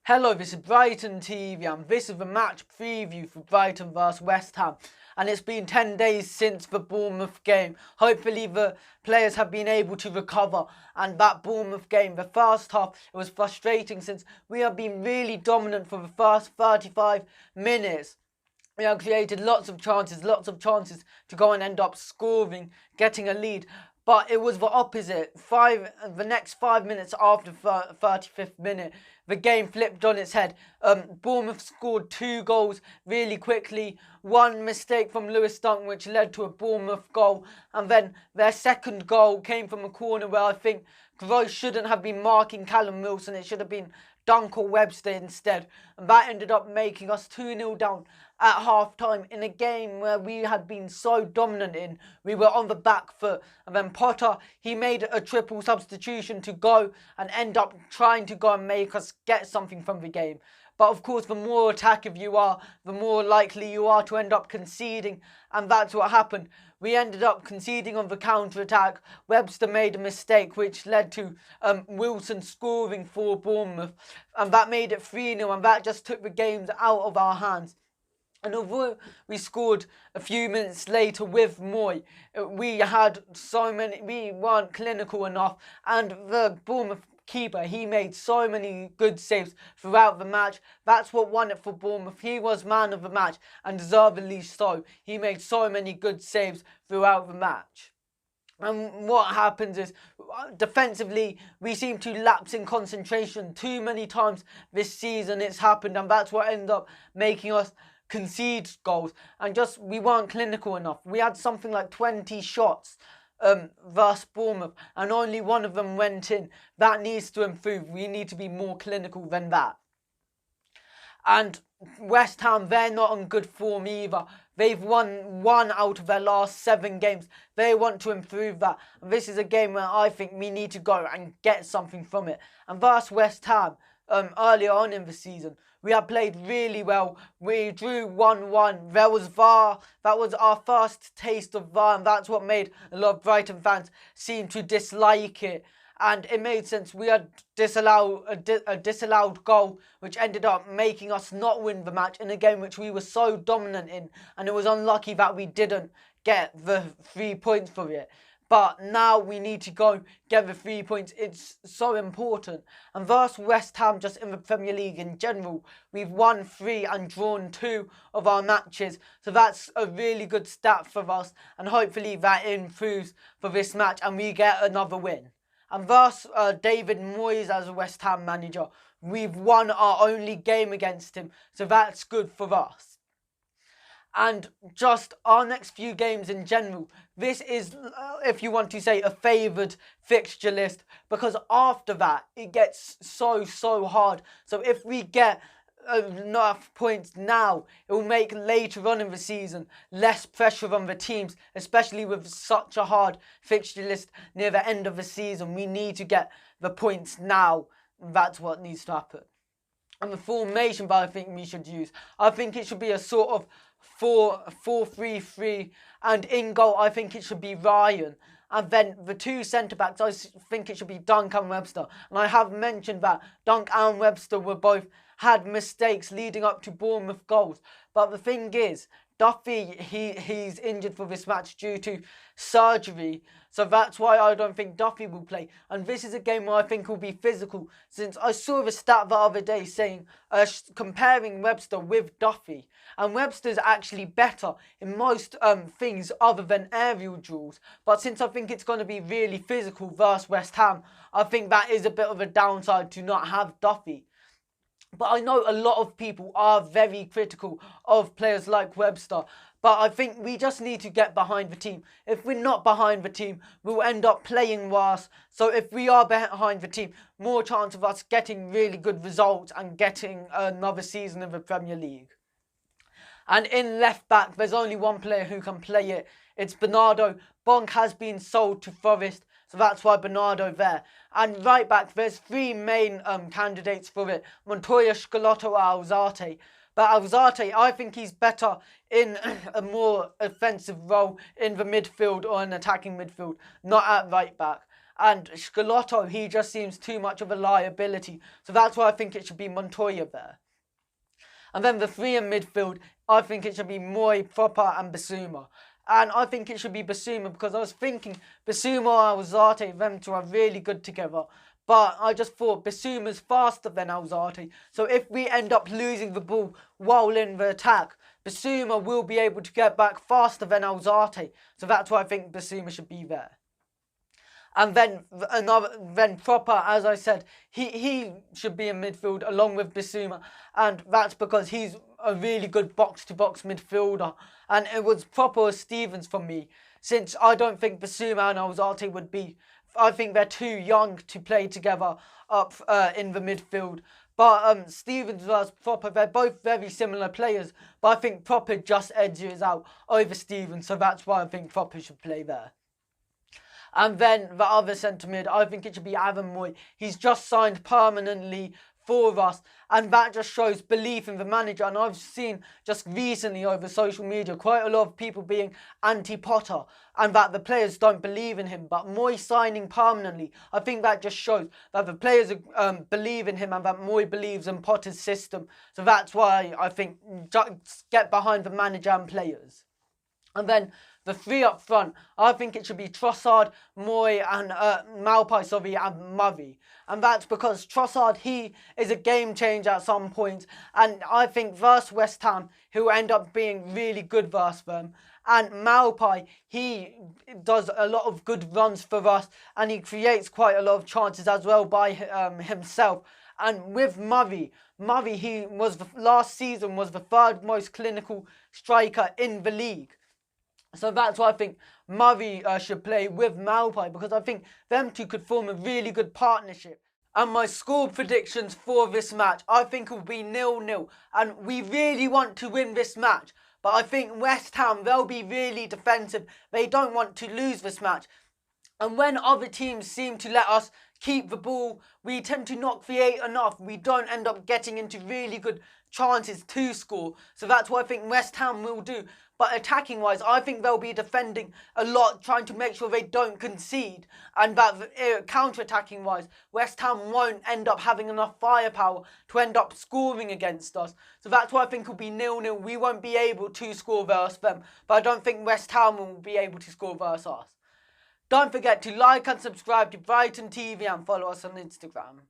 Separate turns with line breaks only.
Hello, this is Brighton TV and this is the match preview for Brighton vs West Ham. And it's been 10 days since the Bournemouth game. Hopefully the players have been able to recover. And that Bournemouth game, the first half, it was frustrating since we have been really dominant for the first 35 minutes. We have created lots of chances to go and end up scoring, getting a lead. But it was the opposite. The next 5 minutes after the 35th minute, the game flipped on its head. Bournemouth scored 2 goals really quickly. One mistake from Lewis Dunk, which led to a Bournemouth goal. And then their second goal came from a corner where I think Gross shouldn't have been marking Callum Wilson. It should have been Dunk or Webster instead. And that ended up making us 2-0 down at half-time in a game where we had been so dominant in. We were on the back foot. And then Potter, he made a triple substitution to go and end up trying to go and make us get something from the game. But of course, the more attackive you are, the more likely you are to end up conceding. And that's what happened. We ended up conceding on the counter-attack. Webster made a mistake, which led to Wilson scoring for Bournemouth. And that made it 3-0, and that just took the games out of our hands. And although we scored a few minutes later with Moy, we weren't clinical enough. And the Bournemouth keeper, he made so many good saves throughout the match. That's what won it for Bournemouth. He was man of the match, and deservedly so. He made so many good saves throughout the match. And what happens is, defensively, we seem to lapse in concentration too many times this season. It's happened, and that's what ended up making us concede goals. And we weren't clinical enough. We had something like 20 shots versus Bournemouth, and only one of them went in. That needs to improve. We need to be more clinical than that. And West Ham, they're not on good form either. They've won 1 out of their last 7 games. They want to improve that. And this is a game where I think we need to go and get something from it. And versus West Ham, earlier on in the season, we had played really well. We drew 1-1. There was VAR. That was our first taste of VAR, and that's what made a lot of Brighton fans seem to dislike it. And it made sense. We had a disallowed goal, which ended up making us not win the match in a game which we were so dominant in. And it was unlucky that we didn't get the 3 points for it. But now we need to go get the 3 points. It's so important. And versus West Ham, just in the Premier League in general, we've won 3 and drawn 2 of our matches. So that's a really good stat for us. And hopefully that improves for this match and we get another win. And versus David Moyes as a West Ham manager, we've won our only game against him. So that's good for us. And just our next few games in general, this is, if you want to say, a favoured fixture list, because after that, it gets so hard. So if we get enough points now, it will make later on in the season less pressure on the teams, especially with such a hard fixture list near the end of the season. We need to get the points now. That's what needs to happen. And the formation that I think we should use, I think it should be a sort of 4-3-3, and in goal I think it should be Ryan, and then the 2 centre-backs I think it should be Dunk and Webster. And I have mentioned that Dunk and Webster were both had mistakes leading up to Bournemouth goals, but the thing is, Duffy, he's injured for this match due to surgery. So that's why I don't think Duffy will play. And this is a game where I think will be physical, since I saw the stat the other day saying, comparing Webster with Duffy. And Webster's actually better in most things other than aerial duels. But since I think it's going to be really physical versus West Ham, I think that is a bit of a downside to not have Duffy. But I know a lot of people are very critical of players like Webster. But I think we just need to get behind the team. If we're not behind the team, we'll end up playing worse. So if we are behind the team, more chance of us getting really good results and getting another season of the Premier League. And in left back, there's only one player who can play it. It's Bernardo. Bonk has been sold to Forest, so that's why Bernardo there. And right back, there's 3 main candidates for it: Montoya, Scalotto, or Alzate. But Alzate, I think he's better in a more offensive role in the midfield or an attacking midfield, not at right back. And Scalotto, he just seems too much of a liability. So that's why I think it should be Montoya there. And then the three in midfield, I think it should be Moy, Proper and Basuma. And I think it should be Basuma because I was thinking Basuma and Alzate, them two are really good together. But I just thought Basuma's faster than Alzate. So if we end up losing the ball while in the attack, Basuma will be able to get back faster than Alzate. So that's why I think Basuma should be there. And then Proper, as I said, he should be in midfield along with Basuma, and that's because he's a really good box-to-box midfielder. And it was Proper or Stevens for me, since I don't think Basuma and Alzate would be. I think they're too young to play together up in the midfield. But Stevens versus Proper, they're both very similar players. But I think Proper just edges out over Stevens, so that's why I think Proper should play there. And then the other centre mid, I think it should be Aaron Moy. He's just signed permanently for us, and that just shows belief in the manager. And I've seen just recently over social media quite a lot of people being anti-Potter and that the players don't believe in him. But Moy signing permanently, I think that just shows that the players believe in him and that Moy believes in Potter's system. So that's why I think just get behind the manager and players. And then the three up front, I think it should be Trossard, Moy and Maupay, and Murray. And that's because Trossard, he is a game changer at some point. And I think versus West Ham, he'll end up being really good versus them. And Maupay, he does a lot of good runs for us. And he creates quite a lot of chances as well by himself. And with Murray, he was last season was the third most clinical striker in the league. So that's why I think Murray should play with Maupay, because I think them two could form a really good partnership. And my score predictions for this match, I think it will be 0-0. And we really want to win this match. But I think West Ham, they'll be really defensive. They don't want to lose this match. And when other teams seem to let us keep the ball, we tend to not create enough. We don't end up getting into really good chances to score. So that's what I think West Ham will do. But attacking wise, I think they'll be defending a lot, trying to make sure they don't concede. And that counter-attacking wise, West Ham won't end up having enough firepower to end up scoring against us. So that's why I think it'll be 0-0. We won't be able to score versus them. But I don't think West Ham will be able to score versus us. Don't forget to like and subscribe to Brighton TV and follow us on Instagram.